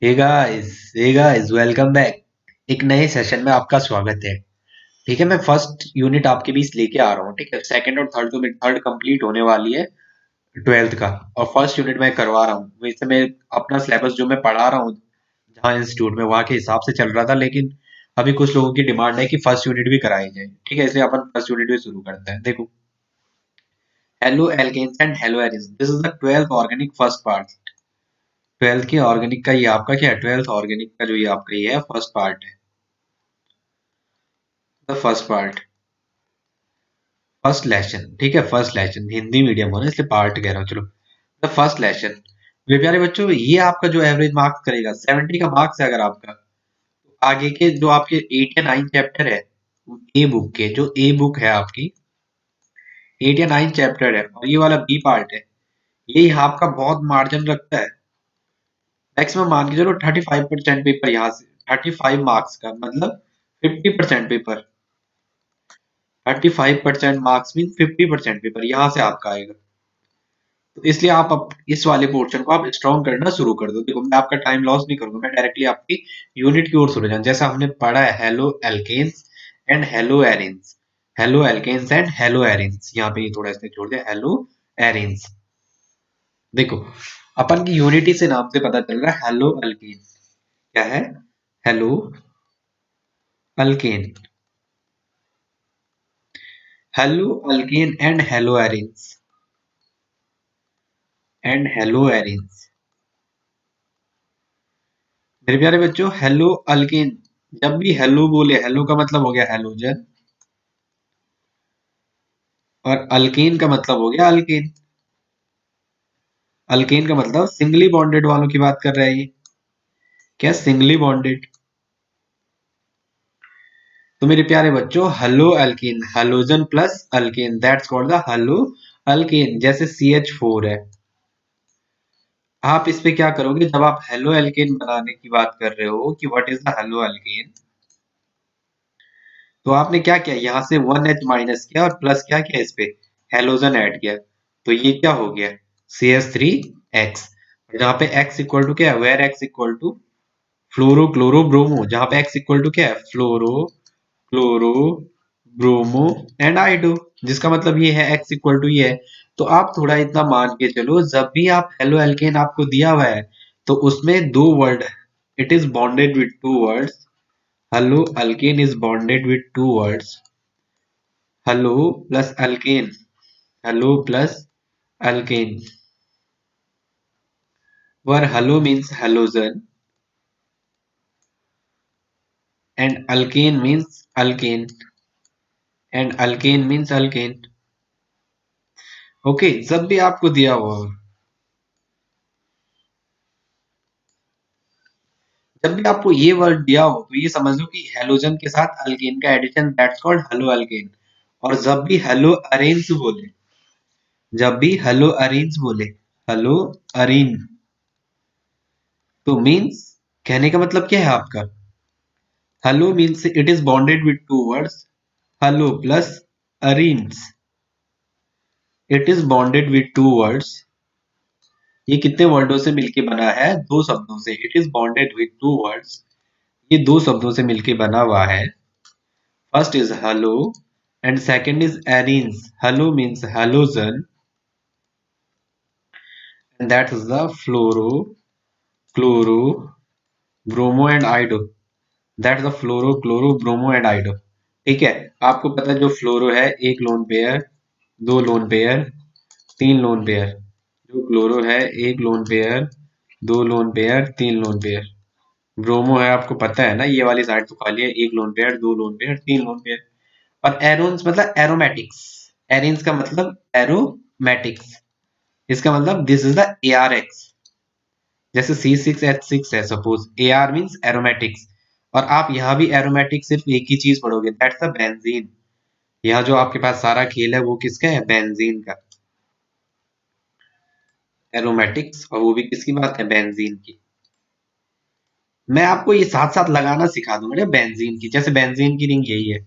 Hey guys welcome back. एक नए session में आपका स्वागत है। ठीक है, मैं फर्स्ट यूनिट आपके बीच लेके आ रहा हूँ। ठीक है, सेकंड और थर्ड तो मेरी थर्ड कंप्लीट होने वाली है ट्वेल्थ का, और फर्स्ट यूनिट मैं करवा रहा हूँ। वैसे मैं अपना सिलेबस जो मैं पढ़ा रहा हूँ जहाँ इंस्टीट्यूट में, वहाँ के हिसाब से चल रहा था, लेकिन अभी कुछ लोगों की डिमांड है कि फर्स्ट यूनिट भी कराई जाए। ठीक है, इसलिए अपन फर्स्ट यूनिट भी शुरू करते हैं। देखो, haloalkanes and haloarenes, this is the twelfth organic first part. Twelfth के ऑर्गेनिक का ये आपका क्या है, ट्वेल्थ ऑर्गेनिक का जो ये आपका ये है फर्स्ट पार्ट है। The first part, first lesson. ठीक है, फर्स्ट लेसन हिंदी मीडियम हो ना, इसलिए पार्ट कह रहा हूँ। चलो, द फर्स्ट लेसन। मेरे प्यारे बच्चों, ये आपका जो एवरेज मार्क्स करेगा, 70 का मार्क्स है अगर आपका, तो आगे के जो आपके 8 या 9 चैप्टर है ए बुक के, जो ए बुक है आपकी 8 या 9 चैप्टर है, और ये वाला बी पार्ट है, ये यहाँ आपका बहुत मार्जिन रखता है। मैक्सिमम मान के चलो 35% पेपर यहाँ से, 35 मार्क्स का मतलब 50% पेपर। 35% मार्क्स मीन 50% पेपर यहाँ से आपका आएगा। तो इसलिए आप इस वाले पोर्शन को आप स्ट्रॉन्ग करना शुरू कर दो। देखो, मैं आपका टाइम लॉस नहीं करूंगा, मैं डायरेक्टली आपकी यूनिट की ओर शुरू जाऊँ। जैसा हमने पढ़ा है haloalkanes and haloarenes, haloalkanes and haloarenes, यहाँ पे ये थोड़ा इसने छोड़ दिया, हेलो एरिन्स। देखो, अपन की यूनिटी से नाम से पता चल रहा है हेलो अल्केन क्या है, hello alkane, hello alkane and hello arenes. मेरे प्यारे बच्चों, हेलो अल्केन, जब भी हेलो बोले, हेलो का मतलब हो गया हेलोजन, और अल्केन का मतलब हो गया अल्केन। अल्केन का मतलब सिंगली बॉन्डेड वालों की बात कर रहा है ये, क्या सिंगली बॉन्डेड। तो मेरे प्यारे बच्चों, hello alkane, halogen plus alkane, that's called the hello alkane. जैसे CH4 है, आप इस पे क्या करोगे जब आप हेलो अल्केन बनाने की बात कर रहे हो कि what is the hello alkane, तो आपने क्या किया, यहाँ से 1H माइनस किया और प्लस क्या किया, इस पे हेलोजन ऐड किया, तो ये क्या हो गया, CH3X। जहाँ पे X इक्वल टू क्या है, where X equal to fluoro chloro bromo, जहाँ पे X इक्वल टू क्या है, fluoro chloro bromo and iodo, जिसका मतलब ये है X इक्वल टू ये है। तो आप थोड़ा इतना मान के चलो, जब भी आप हेलो एल्केन आपको दिया हुआ है, तो उसमें दो word, it is bonded with two words, hello alkane is bonded with two words, halo plus alkane, hello plus alkane, where hello means halogen and alkane means alkane and alkane means alkane। Okay, जब भी आपको दिया हुआ हो, जब भी आपको ये वर्ड दिया हो, तो ये समझ लो कि हेलोजन के साथ अल्केन का addition, that's called haloalkane. और जब भी हेलो अरेन्स बोले, जब भी हेलो अरेन्स बोले, हेलो अरीन, तो मीन्स, कहने का मतलब क्या है आपका, halo means it is bonded with two words, halo plus arenes, it is bonded with two words. ये कितने वर्डों से मिलके बना है, दो शब्दों से, it is bonded with two words. ये दो शब्दों से मिलके बना हुआ है। First is halo and second is arenes. Halo means halogen and that is the fluoro chloro bromo and iodo, that is the fluoro chloro bromo and iodo. ठीक है, आपको पता है जो फ्लोरो है, एक लोन पेयर, दो लोन पेयर, तीन लोन पेयर। जो क्लोरो है, एक लोन पेयर, दो लोन पेयर, तीन लोन पेयर। ब्रोमो है, आपको पता है ना, ये वाली साइड तो खाली है, एक लोन पेयर, दो लोन पेयर, तीन लोन पेयर। और एरोन्स मतलब एरोमेटिक्स, एरिन्स का मतलब एरोमेटिक्स, इसका मतलब दिस इज द ARX। जैसे C6H6 है सपोज, AR मींस एरोमेटिक्स, और आप यहाँ भी एरोमेटिक सिर्फ एक ही चीज पढ़ोगे, दैट्स द बेंजीन। यहाँ जो आपके पास सारा खेल है वो किसका है, बेंजीन का, एरोमेटिक्स, और वो भी किसकी बात है, बेंजीन की। मैं आपको ये साथ साथ लगाना सिखा दूंगा ना, बेंजीन की, जैसे बेंजीन की रिंग यही है।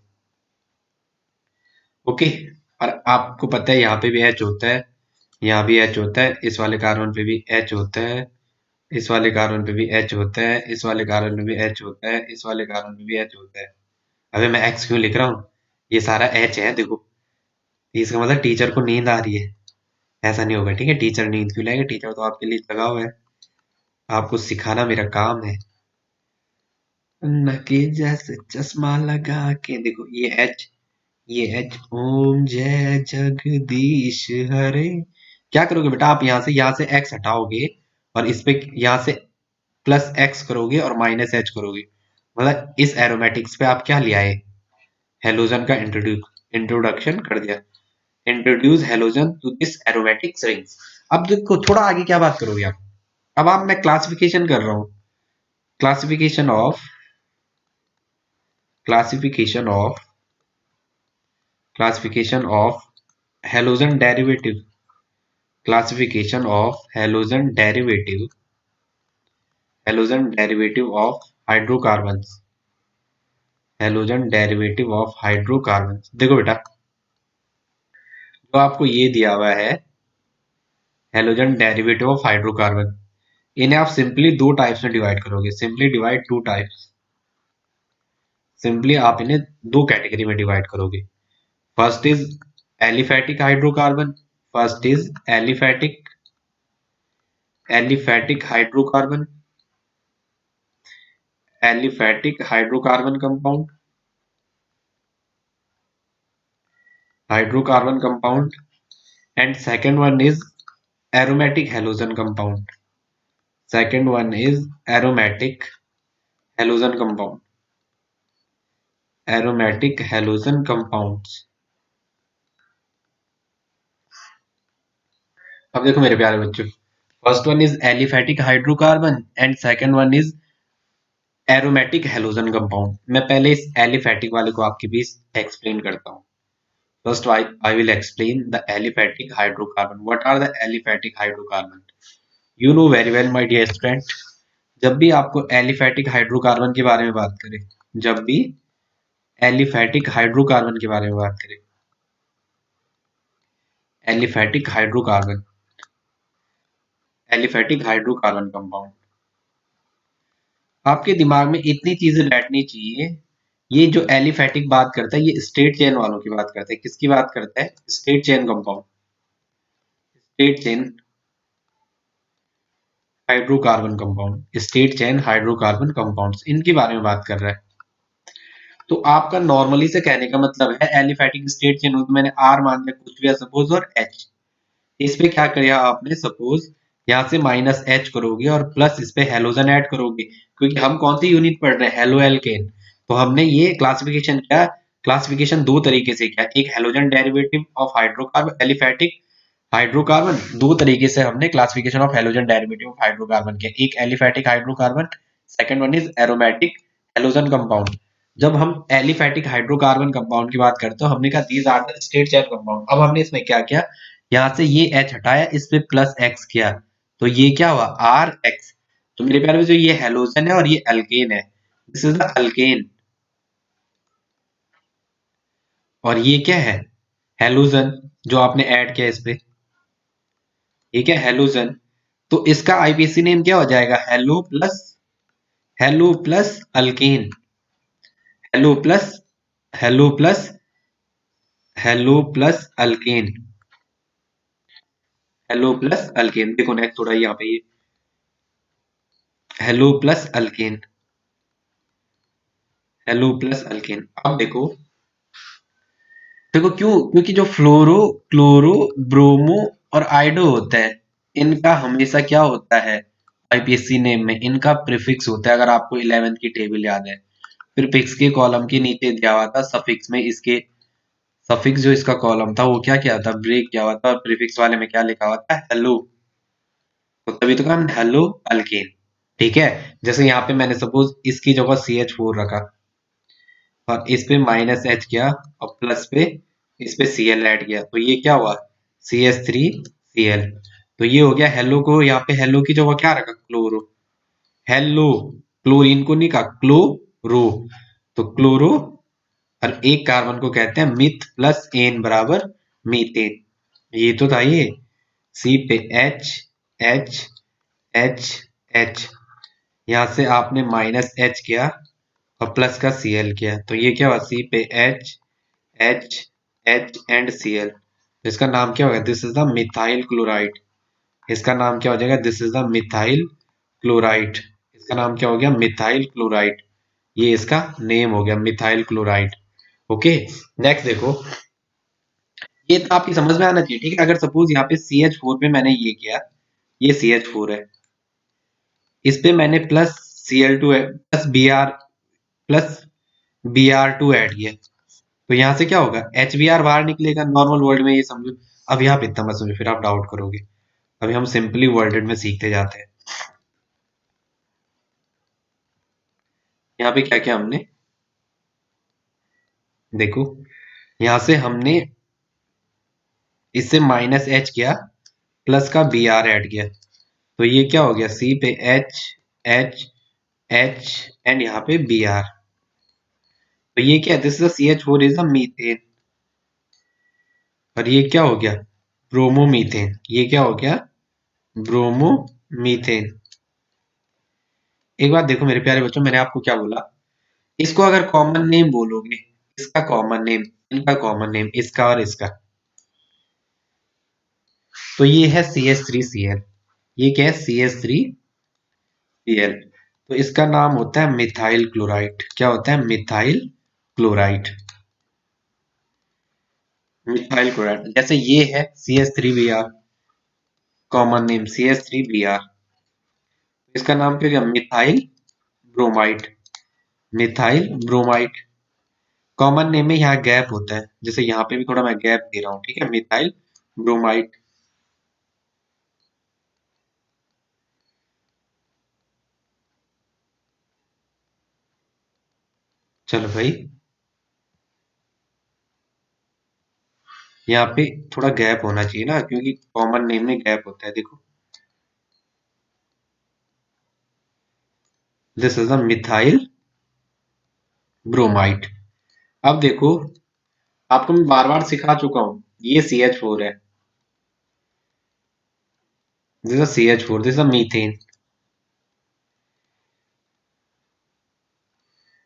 ओके, और आपको पता है यहाँ पे भी एच होता है, यहाँ भी एच होता है, इस वाले कार्बन पे भी एच होता है, इस वाले कार्बन पे भी H होता है, इस वाले कार्बन पे भी H होता है, इस वाले कार्बन पे भी H होता है। अबे मैं X क्यों लिख रहा हूँ? ये सारा H है देखो। इसका मतलब टीचर को नींद आ रही है। ऐसा नहीं होगा, ठीक है? टीचर नींद क्यों लाएगा? टीचर तो आपके लिए जगा हुआ है। आपको सिखाना मेरा काम है। नके जैसे चश्मा लगा के देखो, ये एच ओम जय जगदीश हरे। क्या करोगे बेटा? आप यहाँ से एक्स हटाओगे और इस पे यहाँ से प्लस एक्स करोगे और माइनस एच करोगे। मतलब इस एरोमेटिक्स पे आप क्या ले आए? हेलोजन का इंट्रोडक्शन कर दिया। Introduce halogen to this aromatic rings. अब देखो थोड़ा आगे क्या बात करोगे आप? अब आप मैं क्लासिफिकेशन कर रहा हूँ। Classification of classification of classification of halogen derivative classification of halogen derivative of hydrocarbons halogen derivative of hydrocarbons। देखो बेटा, जो आपको ये दिया हुआ है हेलोजन डेरिवेटिव ऑफ हाइड्रोकार्बन, इन्हें आप सिंपली दो टाइप्स में डिवाइड करोगे। Simply divide two types. Simply आप इन्हें दो कैटेगरी में डिवाइड करोगे। First is aliphatic hydrocarbon first is aliphatic hydrocarbon aliphatic hydrocarbon compound and second one is aromatic halogen compound second one is aromatic halogen compound aromatic halogen compounds। अब देखो मेरे प्यारे बच्चों, first one is aliphatic hydrocarbon and second one is aromatic halogen compound. मैं पहले इस aliphatic वाले को आपके बीच एक्सप्लेन करता हूँ। First I will explain the aliphatic hydrocarbon। What are the aliphatic hydrocarbon? You know very well my dear student, जब भी आपको एलिफैटिक हाइड्रोकार्बन के बारे में बात करें जब भी एलिफैटिक हाइड्रोकार्बन के बारे में बात करें एलिफैटिक हाइड्रोकार्बन कंपाउंड, आपके दिमाग में इतनी चीजें बैठनी चाहिए। ये जो एलिफैटिक बात करता है ये स्ट्रेट चेन वालों की बात करता है। किसकी बात करता है? Straight chain compound, straight chain hydrocarbon compound, straight chain hydrocarbon compounds, इनके बारे में बात कर रहा है। तो आपका नॉर्मली से कहने का मतलब है एलिफैटिक स्ट्रेट चेन हो तो मैंने आर मान लिया कुछ भी सपोज और एच। इस पे क्या किया आपने? सपोज यहाँ से माइनस एच करोगे और प्लस इस पे हेलोजन ऐड करोगे, क्योंकि हम कौन सी यूनिट पढ़ रहे हैं? Halo alkane. तो हमने ये क्लासिफिकेशन किया, क्लासिफिकेशन दो तरीके से किया। एक halogen derivative of hydrocarbon aliphatic hydrocarbon, दो तरीके से हमने classification of halogen derivative of hydrocarbon किया। एक aliphatic hydrocarbon, second one is aromatic halogen compound. जब हम एलिफैटिक हाइड्रोकार्बन कंपाउंड की बात करते हैं हमने कहा these are the straight chain compound. अब हमने इसमें क्या किया? यहाँ से ये H हटाया, इस पे प्लस एक्स किया, तो ये क्या हुआ? R X. तो मेरे प्यारे जो ये हेलोजन है और ये अल्केन है, दिस इज द अल्केन। और ये क्या है? हेलोजन, जो आपने ऐड किया इस पे, ये क्या? हेलोजन। तो इसका आईपीसी नेम क्या हो जाएगा? Hello plus alkane, hello plus hello plus hello plus alkane, hello plus alkane. देखो नेक्स्ट थोड़ा यहाँ पे ये hello plus alkane, hello plus alkane. अब देखो, देखो क्यों? क्योंकि जो फ्लोरो क्लोरो ब्रोमो और आइडो होता है, इनका हमेशा क्या होता है? आईपीएससी नेम में इनका प्रीफिक्स होता है। अगर आपको 11th की टेबल याद है, प्रीफिक्स के कॉलम के नीचे दिया हुआ था सफिक्स में, इसके सफिक्स जो इसका कॉलम था वो क्या किया था? ब्रेक किया हुआ था। और प्रीफिक्स वाले में क्या लिखा हुआ था? हेलो। तो तभी तो कहा हेलो अल्केन। ठीक है, जैसे यहाँ पे मैंने सपोज इसकी जगह CH4 रखा और इस पे माइनस एच किया और प्लस पे इस पे Cl ऐड किया, तो ये क्या हुआ? CH3Cl। तो ये हो गया हेलो। को यहाँ पे हेलो की जगह क्या रखा? क्लोरो। हेलो, क्लोरीन को नहीं कहा, क्लोरो। तो क्लोरो, और एक कार्बन को कहते हैं मिथ प्लस एन बराबर मीथेन। ये तो था ये। सी पे एच एच एच H, यहाँ से आपने माइनस H किया और प्लस का Cl किया, तो ये क्या हुआ, C पे H, H, H and Cl, तो इसका नाम क्या होगा, this is the methyl chloride. इसका नाम क्या हो जाएगा, this is the methyl chloride. इसका नाम क्या हो गया, मिथाइल क्लोराइड। ये इसका नेम हो गया, मिथाइल क्लोराइड। ओके, नेक्स्ट देखो, ये तो आपकी समझ में आना चाहिए, ठीक है। अगर सपोज यहाँ पे CH4 पे मैंने ये किया, ये CH4 है, इस पे मैंने plus Cl2 plus Br2 add किया, तो यहाँ से क्या होगा, HBr बाहर निकलेगा नॉर्मल वर्ल्ड में, ये समझो। अब यहाँ पे इतना मत समझो, फिर आप डाउट करोगे। अभी हम सिंपली वर्डेड में सीखते जाते हैं। यहाँ पे क्या क्या हमने, देखो, यहाँ से हमने इससे माइनस H किया, प्लस का Br ऐड किया, तो ये क्या हो गया, C पे H, H, H एंड यहाँ पे Br, तो ये क्या है, this is CH4 is the methane, और ये क्या हो गया, ब्रोमोमीथेन। ये क्या हो गया, ब्रोमोमीथेन। एक बात देखो मेरे प्यारे बच्चों, मैंने आपको क्या बोला, इसको अगर कॉमन नेम बोलोगे, इसका कॉमन नेम, इनका कॉमन नेम, इसका और इसका, तो ये है CH3Cl। ये क्या है, CH3Cl, तो इसका नाम होता है मिथाइल क्लोराइड। क्या होता है, मिथाइल क्लोराइड। मिथाइल क्लोराइड, जैसे ये है CH3Br, कॉमन नेम CH3Br, इसका नाम क्या हो गया, methyl bromide. Methyl bromide, common name में यहाँ गैप होता है, जैसे यहाँ पे भी थोड़ा मैं गैप दे रहा हूँ, ठीक है, मिथाइल ब्रोमाइड। चलो भाई, यहाँ पे थोड़ा गैप होना चाहिए ना, क्योंकि कॉमन नेम में गैप होता है, देखो, this is a methyl bromide. अब देखो, आपको मैं बार बार सिखा चुका हूँ, ये CH4 है, this is CH4, this is methane.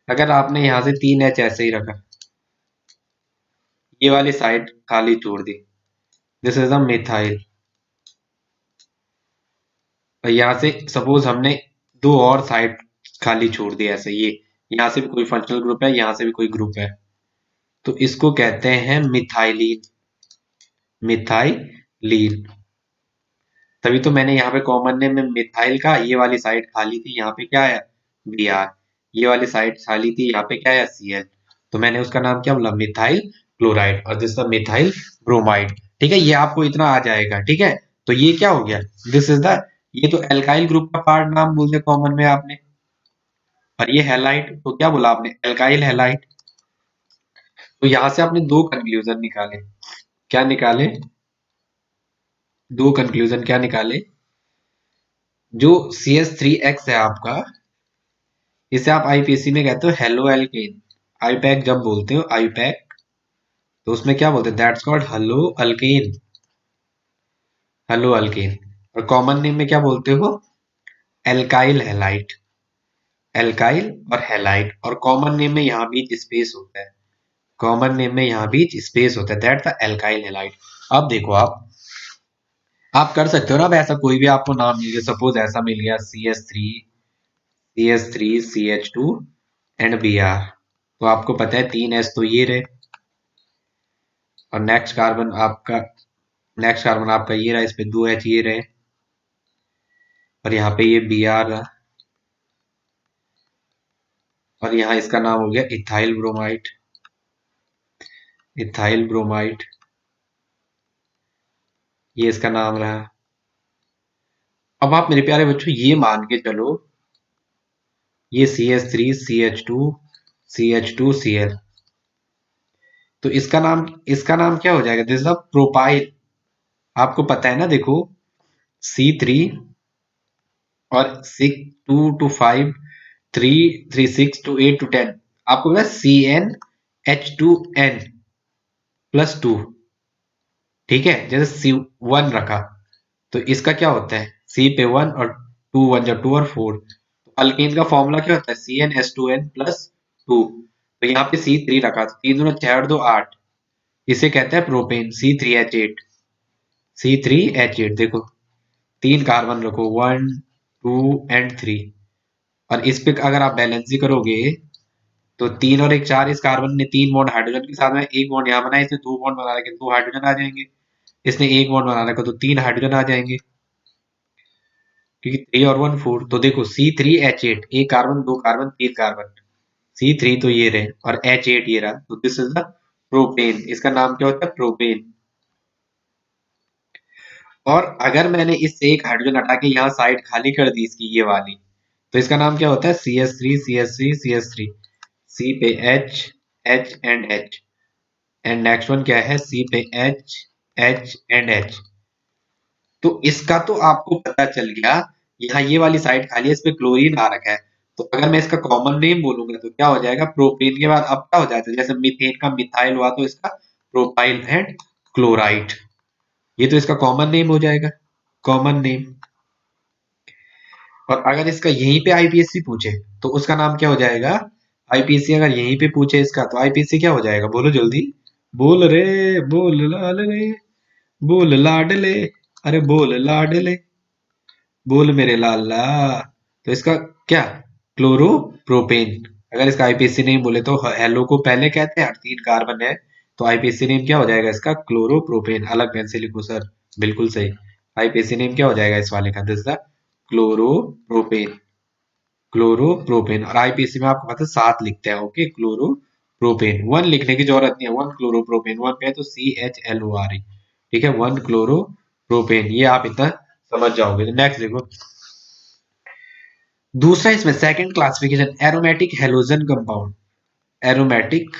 अगर आपने यहाँ से 3H ऐसे ही रखा, ये वाली साइड खाली छोड़ दी, दिस इज अ मिथाइल, और यहाँ से सपोज हमने दो और साइड खाली छोड़ दी ऐसे, ये यहाँ से भी कोई फंक्शनल ग्रुप है, यहाँ से भी कोई ग्रुप है, तो इसको कहते हैं मिथाइलीन। मिथाइलीन, तभी तो मैंने यहाँ पे कॉमन नेम में मिथाइल का, ये वाली साइड खाली थी, यहाँ पे क्या है, Br, ये वाली साइड खाली थी, यहाँ पे क्या है, Cl, तो मैंने उसका नाम क्या बोला, मिथाइल क्लोराइड, और दिस द मिथाइल ब्रोमाइड। ठीक है, ये आपको इतना आ जाएगा, ठीक है। तो ये क्या हो गया, दिस इज द, ये तो एल्काइल ग्रुप का पार्ट नाम बोलते कॉमन में आपने, और ये हैलाइड, तो क्या बोला आपने, एल्काइल हैलाइड। तो यहां से आपने दो कंक्लूजन निकाले, क्या निकाले, दो कंक्लूजन क्या निकाले, जो CH3X है आपका, इसे आप आईपीसी में कहते हो हेलो एल्केन, आईपैक जब बोलते हो, आईपैक, तो उसमें क्या बोलते हैं, that's called hello alkane, hello alkane. और कॉमन नेम में क्या बोलते हो, एल्काइल हैलाइड, एल्काइल और हैलाइड, और कॉमन नेम में यहाँ बीच स्पेस होता है, कॉमन नेम में यहाँ बीच स्पेस होता है, दैट्स द एल्काइल हैलाइड। अब देखो, आप कर सकते हो ना, अब ऐसा कोई भी आपको नाम मिल गया, सपोज ऐसा मिल गया, CH3 CH2 एंड Br, तो आपको पता है 3S तो ये रहे, और नेक्स्ट कार्बन आपका ये रहा, इस पे 2H ये रहे, और यहाँ पे ये Br रहा, और यहाँ इसका नाम हो गया इथाइल ब्रोमाइड, इथाइल ब्रोमाइड, ये इसका नाम रहा। अब आप मेरे प्यारे बच्चों ये मान के चलो, ये CH3 CH2 CH2Cl, तो इसका नाम क्या हो जाएगा, दिस इज प्रोपाइल। आपको पता है ना, देखो, C3 और 6 2 to 5, 3 3 6 to 8 to 10, आपको पता है CnH2n+2, ठीक है, जैसे C1 रखा, तो इसका क्या होता है, C पे 1 और 2 1 जा 2 और 4। तो अल्केन का फॉर्मूला क्या होता है? CnH2n+2। तो यहाँ पे C3 रखा, तो 3 दूना 6 और 2 8। इसे कहते हैं प्रोपेन, C3H8। C3H8 देखो, 3 कार्बन रखो, 1 2 एंड 3। और इस पे अगर आप बैलेंसिंग करोगे तो 3 और 1 4, इस कार्बन ने 3 बॉन्ड हाइड्रोजन के साथ में, 1 बॉन्ड यहाँ बनाया, इसने 2 बॉन्ड बना रखे, 2 हाइड्रोजन आ जाएंगे। इसने 1 बॉन्ड बना रखा, तो 3 हाइड्रोजन आ जाएंगे, क्योंकि 3 और 1 4। तो देखो C3H8, एक कार्बन, 2 कार्बन, 3 कार्बन। C3 तो ये रहे और H8 ये रहा, तो दिस इज द प्रोपेन। इसका नाम क्या होता है? प्रोपेन। और अगर मैंने इससे एक हाइड्रोजन हटा के यहाँ साइड खाली कर दी इसकी ये वाली, तो इसका नाम क्या होता है? CH3 C पे H, H and H। And next one क्या है? C पे H, H एंड H। तो इसका तो आपको पता चल गया। यहाँ ये वाली साइड खाली है, इस पे क्लोरीन आ रखा है। तो अगर मैं इसका कॉमन नेम बोलूंगा तो क्या हो जाएगा? प्रोपेन के बाद अब क्या हो जाता है? जैसे मीथेन का मिथाइल हुआ तो इसका प्रोपाइल एंड क्लोराइड। ये तो इसका कॉमन नेम हो जाएगा, कॉमन नेम। और अगर इसका यहीं पे आईपीएससी पूछे तो उसका नाम क्या हो जाएगा? आईपीएससी अगर यहीं पे पूछे इसका, तो आईपीएससी क्या हो जाएगा? बोलो जल्दी। बोल रे, बोल लाल रे, बोल लाडले, अरे बोल लाडले, बोल मेरे लाला। तो इसका क्या? Chloro propane. अगर इसका आईपीएससी नेम बोले तो हेलो को पहले कहते हैं और 3 कार्बन है, तो आईपीएससी नेम क्या हो जाएगा इसका? Chloro propane. अलग पेन से लिखो सर, बिल्कुल सही। आईपीएससी नेम क्या हो जाएगा इस वाले का? This the chloro propane. Chloro propane. और आईपीएससी में आपको पता है 7 लिखते हैं, ओके? क्लोरो प्रोपेन 1 लिखने की जरूरत नहीं है। 1 क्लोरो प्रोपेन, 1 पे है तो CHLORE, ठीक है? 1 क्लोरो प्रोपेन, ये आप इतना समझ जाओगे। नेक्स्ट देखो, दूसरा इसमें second classification, aromatic halogen compound. Aromatic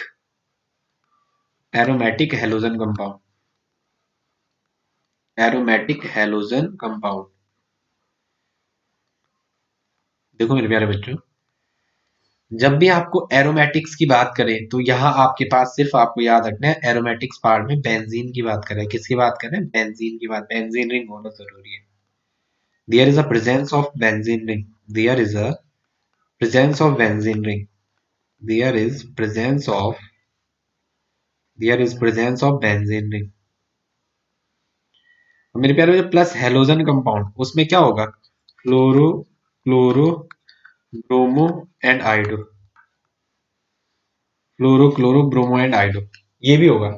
aromatic halogen compound. Aromatic halogen compound. देखो मेरे प्यारे बच्चों, जब भी आपको एरोमेटिक्स की बात करें तो यहाँ आपके पास सिर्फ आपको याद रखना है, एरोमेटिक्स पार्ट में बेंजीन की बात करें। किसकी बात करें? बेंजीन की बात। बेंजीन रिंग होना जरूरी है। There is a presence of benzene ring. There is a presence of benzene ring. There is presence of there is presence of benzene ring. मेरे प्यारे जो प्लस हेलोजन कंपाउंड, उसमें क्या होगा? Chloro, chloro, bromo and iodo. Chloro, chloro, bromo and iodo, ये भी होगा।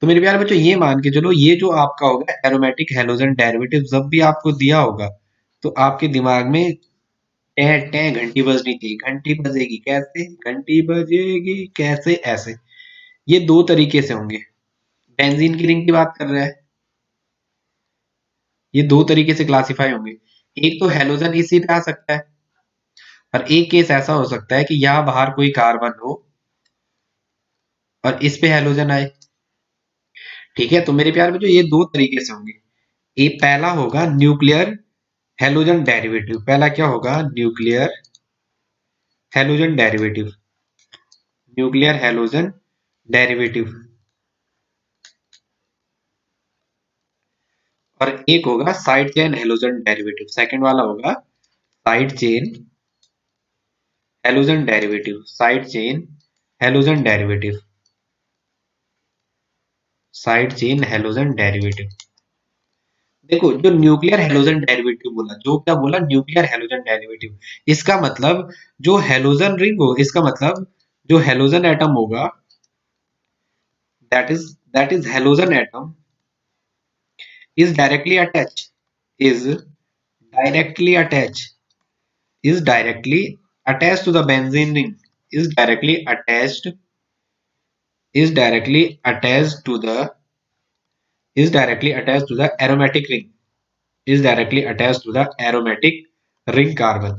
तो मेरे प्यारे बच्चों, ये मान के चलो, ये जो आपका होगा एरोमेटिक हेलोजन डेरिवेटिव, जब भी आपको दिया होगा तो आपके दिमाग में टे टे घंटी बजनी चाहिए। घंटी बजेगी कैसे? घंटी बजेगी कैसे? ऐसे। ये दो तरीके से होंगे। बेंजीन की रिंग की बात कर रहा है, ये दो तरीके से क्लासिफाई होंगे। एक तो हेलोजन इसी पे आ सकता है, और एक केस ऐसा हो सकता है कि यहाँ बाहर कोई कार्बन हो और इस पे हेलोजन आए। ठीक है? तो मेरे प्यार में जो ये दो तरीके से होंगे। एक पहला होगा न्यूक्लियर हेलोजन डेरिवेटिव। पहला क्या होगा? Nuclear halogen derivative. Nuclear halogen derivative. और एक होगा side chain halogen derivative. Second वाला होगा side chain halogen derivative. Side chain halogen derivative. Side chain halogen derivative. देखो, जो न्यूक्लियर हेलोजन डेरिवेटिव बोला, जो क्या बोला? Nuclear halogen derivative. इसका मतलब जो हेलोजन रिंग हो, इसका मतलब जो हेलोजन एटम होगा, that is halogen atom is directly attached is directly attached directly attached to the benzene ring, is directly attached is directly attached to the is directly attached to the aromatic ring, is directly attached to the aromatic ring carbon।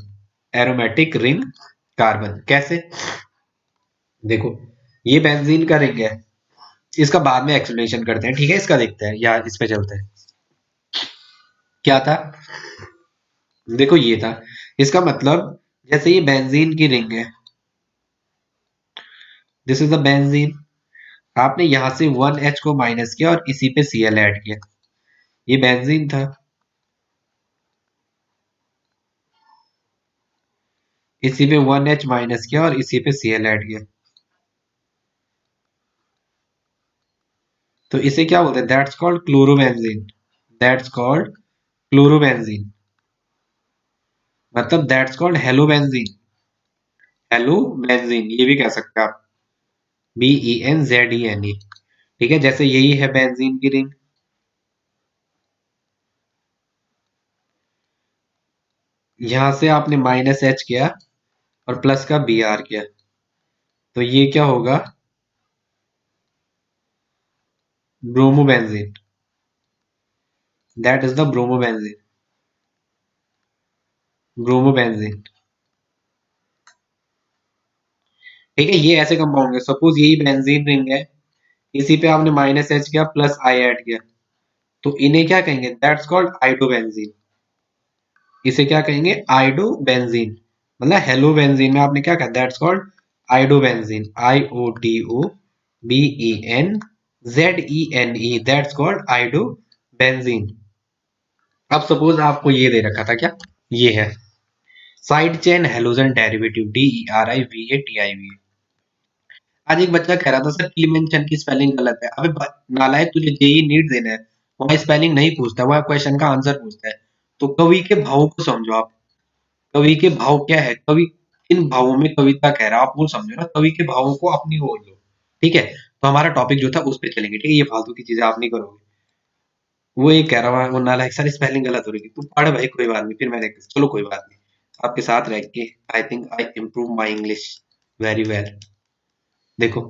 aromatic ring carbon कैसे? देखो, ये benzene का ring है, इसका बाद में explanation करते हैं, ठीक है? इसका देखते हैं, या इस पे चलते हैं। क्या था? देखो, ये था। इसका मतलब जैसे ये बेंजीन की रिंग है, दिस इज द बेंजीन। आपने यहां से 1H को माइनस किया और इसी पे Cl ऐड किया, ये बेंजीन था। इसी पे 1H माइनस किया और इसी पे Cl ऐड किया, तो इसे क्या बोलते हैं? That's called chlorobenzene. That's called chlorobenzene, मतलब दैट्स कॉल्ड हेलोबेंजीन। हेलोबेंजीन ये भी कह सकते हैं आप, Benzene। ठीक है, जैसे यही है बेंजीन की रिंग, यहां से आपने माइनस एच किया और प्लस का बी आर किया, तो ये क्या होगा? Bromobenzene. That is the bromobenzene. Bromobenzene. ठीक है, ये ऐसे कंपाउंड है, सपोज यही बेंजीन रिंग है, इसी पे आपने माइनस एच किया प्लस आई ऐड किया, तो इन्हें क्या कहेंगे? That's called iodobenzene. इसे क्या कहेंगे? आइडोबेंजीन। मतलब हेलोबेंजीन में आपने क्या कहा? That's called iodobenzene. IODOBENZENE, that's called iodobenzene. अब सपोज आपको ये दे रखा था, क्या ये है? Side chain halogen derivative, DERIVATIV। आज एक बच्चा कह रहा था सर क्लीमेंशन की स्पेलिंग गलत है। अबे नालायक, तुझे जेई नीट देना है, वहां स्पेलिंग नहीं पूछता, वहां क्वेश्चन का आंसर पूछता है। तो कवि के भाव को समझो आप। कवि के भाव क्या है? कवि किन भावों में कविता कह रहा है, आप वो समझो ना। कवि के भावों को अपनी ओर लो। ठीक है, तो हमारा टॉपिक जो था उस पे चलेंगे। ठीक है, ये फालतू की चीजें आप नहीं करोगे। वो ये कह रहा है, वो नालायक सर स्पेलिंग गलत हो रही थी। तू पढ़ भाई, कोई बात नहीं, फिर मैं देखता, चलो कोई बात नहीं। आपके साथ रह के I think I improve my English very well. देखो,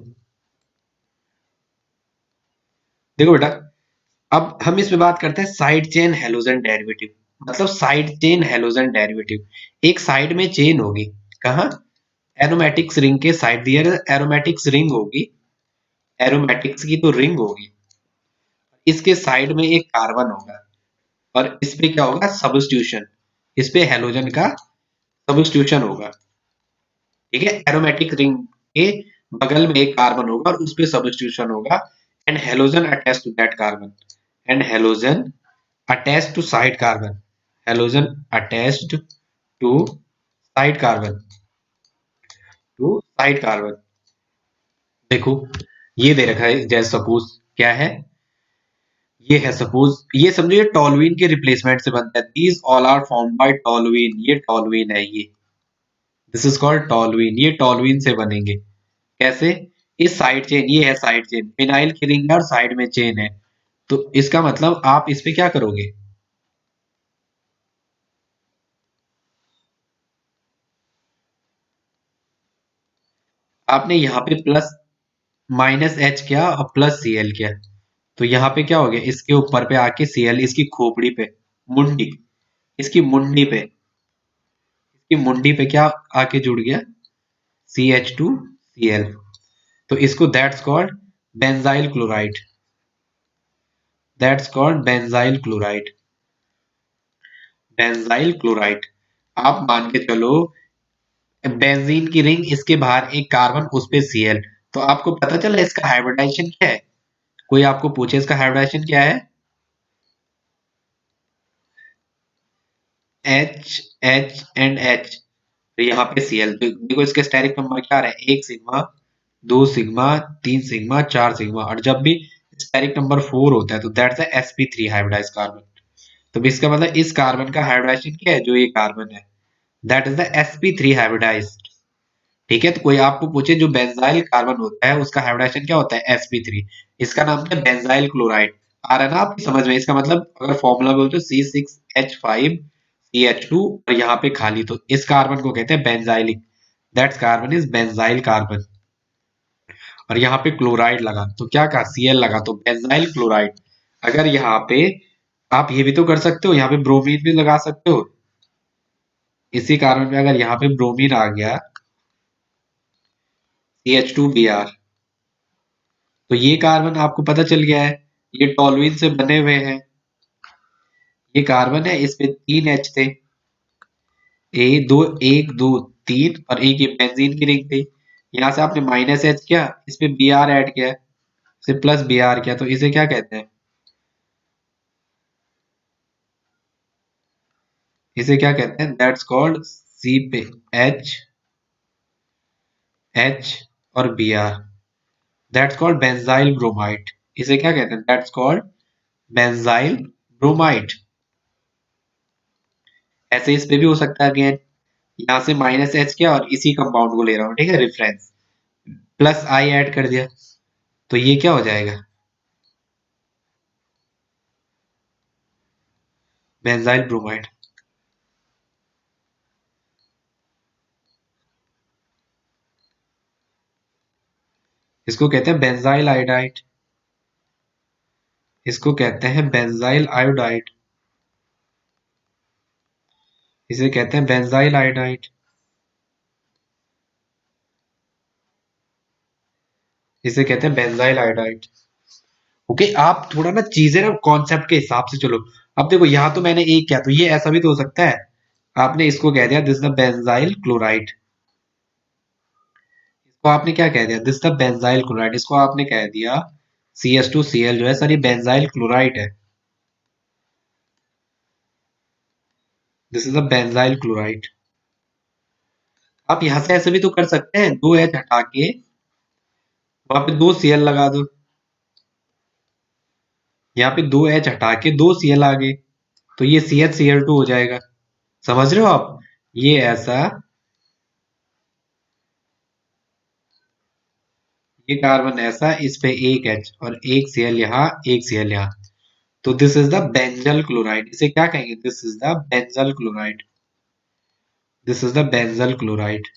देखो बेटा, अब हम इसमें बात करते हैं साइड चेन हेलोजन डेरिवेटिव। मतलब साइड चेन हेलोजन डेरिवेटिव, एक साइड में चेन होगी, कहाँ? एरोमेटिक्स रिंग के साइड दियर एरोमेटिक्स रिंग होगी, एरोमेटिक्स की तो रिंग होगी, इसके साइड में एक कार्बन होगा, और इस पे क्या होगा? सब्स्टिट्यूशन। इस पे हेलोजन का सब्स्टिट्यूशन होगा। ठीक है, एरोमेटिक रिंग के बगल में एक कार्बन होगा और उस पे सब्स्टिट्यूशन होगा, and halogen attach to that carbon, and halogen attached to side carbon, halogen attached to side carbon, to side carbon। देखो, ये दे रखा है, जैसे सपोज क्या है, ये है सपोज, ये समझो ये टॉलुइन के रिप्लेसमेंट से बनता है। These all are formed by toluene, ये टॉलुइन है ये, दिस इज कॉल्ड टॉलुइन, ये टॉलुइन से बनेंगे। कैसे? इस साइड चेन, ये है साइड चेन, फिनाइल की रिंग है और साइड में चेन है, तो इसका मतलब आप इस पे क्या करोगे? आपने यहाँ पे प्लस माइनस एच किया और प्लस सी एल किया, तो यहाँ पे क्या हो गया? इसके ऊपर पे आके Cl, इसकी खोपड़ी पे, मुंडी, इसकी मुंडी पे, इसकी मुंडी पे क्या आके जुड़ गया? CH2Cl। तो इसको that's called benzyl chloride. That's called benzyl chloride. Benzyl chloride. आप मान के चलो, बेंजीन की रिंग, इसके बाहर एक कार्बन, उस पे Cl, तो आपको पता चला इसका हाइब्रिडाइजेशन क्या है? कोई आपको पूछे इसका हाइब्रिडाइजेशन क्या है? H, H एंड H, तो यहाँ पे Cl, तो देखो इसके स्टेरिक नंबर क्या आ रहा है? 1 सिग्मा, 2 सिग्मा, 3 सिग्मा, 4 सिग्मा, और जब भी स्टेरिक नंबर 4 होता है तो दैट्स sp3 हाइब्रिडाइज्ड कार्बन। तो इसका मतलब इस कार्बन का हाइब्रिडाइजेशन क्या है? जो ये कार्बन है, that is the sp3 hybridised. ठीक है, तो कोई आपको पूछे जो बेंजाइल कार्बन होता है उसका हाइब्रिडाइजेशन क्या होता है? sp3। इसका नाम क्या है? Benzyl chloride. आ रहा है ना आपकी समझ में? इसका मतलब अगर फॉर्मूला बोलते हो C6H5CH2 और यहाँ पे खाली, तो इस कार्बन को कहते हैं benzylic, that's carbon is benzyl carbon. और यहाँ पे क्लोराइड लगा तो क्या कहा? Cl लगा, तो बेंजाइल क्लोराइड। अगर यहाँ पे आप ये भी तो कर सकते हो, यहाँ पे ब्रोमीन भी लगा सकते हो। इसी कारण में अगर यहाँ पे ब्रोमीन आ गया, CH2Br, तो ये कार्बन आपको पता चल गया है, ये टॉलुइन से बने हुए हैं। ये कार्बन है, इसमें 3 H थे, एक दो तीन, और एक ये बेंजीन की रिंग थी। यहाँ से आपने माइनस एच किया, इसमें बी आर ऐड किया, इसे प्लस बी आर किया, तो इसे क्या कहते हैं? इसे क्या कहते हैं? दैट्स कॉल्ड सी पे एच, एच और B R, that's called benzyl bromide. इसे क्या कहते हैं? That's called benzyl bromide. ऐसे इस पे भी हो सकता है अगेन, यहां से माइनस एच किया और इसी कंपाउंड को ले रहा हूं, ठीक है, रेफरेंस, प्लस आई ऐड कर दिया, तो ये क्या हो जाएगा? Benzyl bromide. इसको कहते हैं बेंजाइल आयोडाइड। इसको कहते हैं बेंजाइल आयोडाइड। इसे कहते हैं बेंजाइल आयोडाइड। इसे कहते हैं बेंजाइल आयोडाइड। ओके, आप थोड़ा ना चीजें ना कॉन्सेप्ट के हिसाब से चलो। अब देखो, यहां तो मैंने एक किया, तो ये ऐसा भी तो हो सकता है, आपने इसको कह दिया दिस द बेंजाइल क्लोराइड। इसको आपने क्या कह दिया? This the benzyl chloride. इसको आपने कह दिया CH2Cl जो है सर, ये बेंजाइल क्लोराइड है। This is the benzyl chloride. आप यहां से ऐसे भी तो कर सकते हैं, दो एच हटा के वहां पे दो Cl लगा दो। यहाँ पे दो एच हटा के दो Cl आ गए, तो ये CH Cl2 हो जाएगा। समझ रहे हो आप? ये ऐसा, ये कार्बन ऐसा, इस पे एक एच और एक Cl यहाँ, एक Cl यहाँ, तो this is the benzyl chloride. इसे क्या कहेंगे? This is the benzyl chloride. This is the benzyl chloride.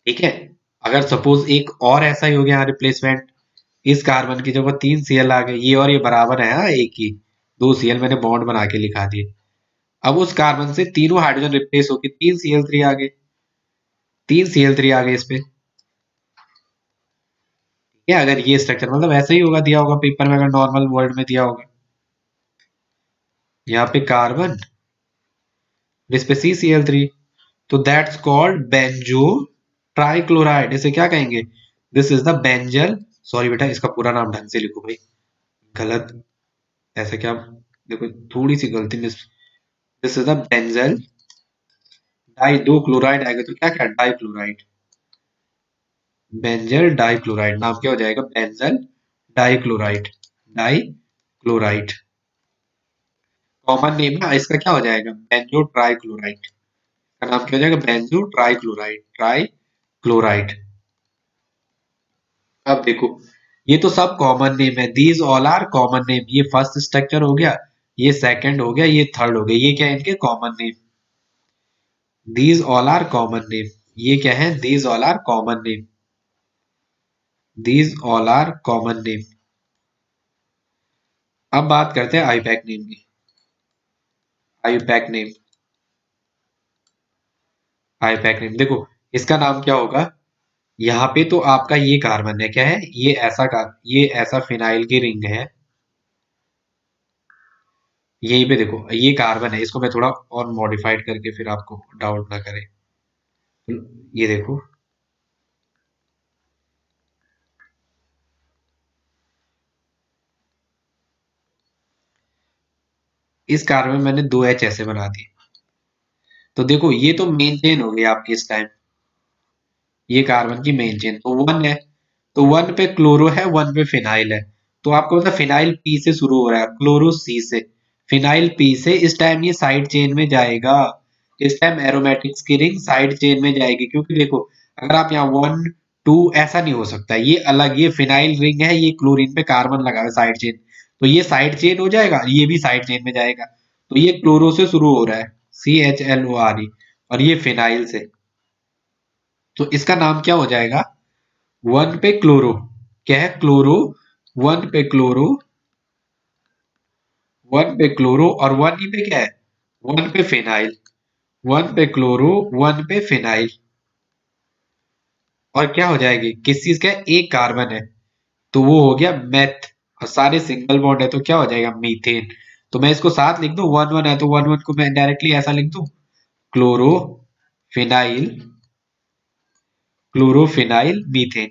ठीक है। अगर सपोज एक और ऐसा ही हो गया रिप्लेसमेंट, इस कार्बन की जगह तीन Cl आ गए, ये और ये बराबर है, हाँ, एक ही, दो Cl मैंने बॉन्ड बना के लिखा दिए। अब उस कार्बन से तीनों हाइड्रोजन रिप्लेस होके तीन Cl3 आ गए, तीन Cl3 आ गए इस पे। ठीक है, अगर ये स्ट्रक्चर मतलब ऐसा ही होगा, दिया होगा पेपर में, अगर नॉर्मल वर्ड में दिया होगा, यहाँ पे कार्बन, इस पे CCl3, तो दैट्स कॉल्ड बेंजो ट्राइक्लोराइड। इसे क्या कहेंगे? This is the benzyl, sorry बेटा, इसका पूरा नाम ढंग से लिखो भाई, गलत, ऐसा क्या, देखो थोड़ी सी गलती miss, this is the benzal di, दो क्लोराइड आएगा तो क्या क्या, डाइक्लोराइड। बेंजल डाइक्लोराइड नाम क्या हो जाएगा? Benzal dichloride, dichloride. Common name ना इसका क्या हो जाएगा? Benzo trichloride. का नाम क्या हो जाएगा? Benzo trichloride, trichloride. अब देखो, ये तो सब कॉमन नेम है, these all are common name. ये फर्स्ट स्ट्रक्चर हो गया, ये सेकंड हो गया, ये थर्ड हो गया, ये क्या है इनके common name. These all are common name. ये क्या है? These all are common name. These all are common name. अब बात करते हैं आईपैक नेम की। आईपैक नेम, आईपैक नेम देखो, इसका नाम क्या होगा? यहाँ पे तो आपका ये कार्बन है, क्या है ये? ऐसा ये ऐसा फिनाइल की रिंग है, यहीं पे देखो ये कार्बन है, इसको मैं थोड़ा और मॉडिफाइड करके फिर आपको डाउट ना करे। ये देखो, इस कार्बन में मैंने दो एच ऐसे बना दिए, तो देखो ये तो मेन चेन हो गई आपकी इस टाइम, ये कार्बन की मेन चेन तो वन है, तो वन पे क्लोरो है, वन पे फिनाइल है, तो आपको पता फिनाइल पी से शुरू हो रहा है, क्लोरो सी से, फिनाइल पी से, इस टाइम ये साइड चेन में जाएगा। इस टाइम एरोमेटिक्स की रिंग साइड चेन में जाएगी, क्योंकि देखो अगर आप यहाँ वन टू, ऐसा नहीं हो सकता, ये अलग, ये फिनाइल रिंग है, ये क्लोरीन पे कार्बन लगा है साइड चेन, तो ये साइड चेन हो जाएगा, ये भी साइड चेन में जाएगा, तो ये क्लोरो से शुरू हो रहा है, CHLORE, और ये फिनाइल से, तो इसका नाम क्या हो जाएगा? वन पे क्लोरो, क्या है? क्लोरो, वन पे क्लोरो, वन पे क्लोरो, और वन ही पे क्या है? वन पे फिनाइल, वन पे क्लोरो, वन पे फिनाइल, और क्या हो जाएगी? किस चीज का है? एक कार्बन है, तो वो हो गया मेथ, और सारे सिंगल बॉन्ड है तो क्या हो जाएगा? मीथेन। तो मैं इसको साथ लिख दूं, वन वन है तो वन वन को मैं डायरेक्टली ऐसा लिख दूं, क्लोरो फिनाइल, क्लोरोफिनाइल मीथेन।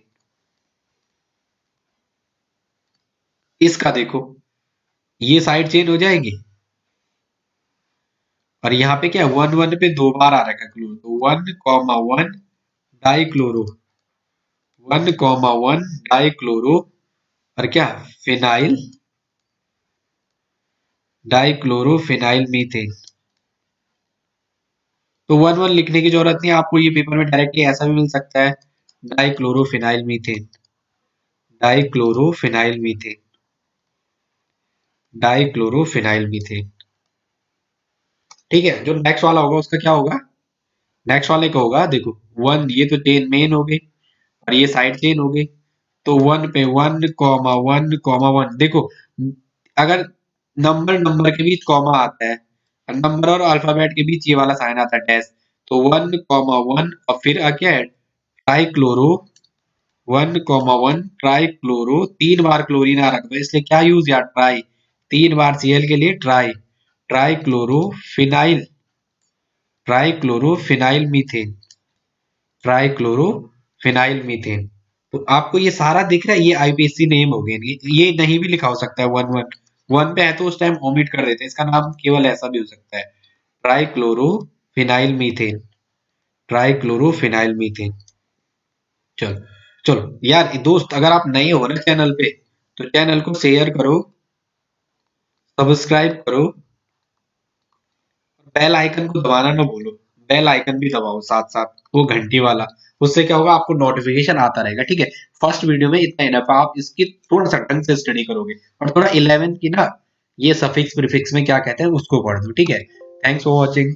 इसका देखो, ये साइड चेन हो जाएगी, और यहाँ पे क्या है, वन वन पे दो बार आ रखा है क्लोरो, तो one comma one die chloro, one comma one die chloro, और क्या, phenyl, die chloro phenyl methane. तो वन वन लिखने की जरूरत नहीं है आपको, ये पेपर में डायरेक्टली ऐसा भी मिल सकता है, die chloro phenyl methane, die chloro phenyl methane, die chloro phenyl methane. ठीक है, जो नेक्स्ट वाला होगा उसका क्या होगा, नेक्स्ट वाले का होगा, देखो वन, ये तो चेन मेन हो गई और ये साइड चेन हो गई, तो वन पे वन कॉमा वन, देखो अगर नंबर नंबर के बीच कॉमा आता है, नंबर और अल्फाबेट के बीच ये वाला साइन आता है डैश, तो वन कॉमा वन और फिर क्या है, try chloro, one comma one try chloro, तीन बार क्लोरीन आ रखा है इसलिए क्या यूज यार, ट्राई, तीन बार सीएल के लिए try, try chloro phenyl, try chloro phenyl methane, try chloro phenyl methane. तो आपको ये सारा दिख रहा है, ये आईपीएससी नेम हो गए, ये नहीं भी लिखा हो सकता है, वन वन वन पे है तो उस टाइम ओमिट कर देते हैं, इसका नाम केवल ऐसा भी हो सकता है, try chloro phenyl methane, try chloro phenyl methane. चलो, चलो यार दोस्त, अगर आप नए हो ना चैनल पे, तो चैनल को शेयर करो, सब्सक्राइब करो, बेल आइकन को दबाना ना भूलो, बेल आइकन भी दबाओ साथ साथ, वो घंटी वाला, उससे क्या होगा, आपको नोटिफिकेशन आता रहेगा। ठीक है, फर्स्ट वीडियो में इतना इनफ है, आप इसकी थोड़ा सा ढंग से स्टडी करोगे और थोड़ा 11 की ना, ये सफिक्स प्रीफिक्स में क्या कहते हैं उसको पढ़ दो। ठीक है, थैंक्स फॉर वॉचिंग।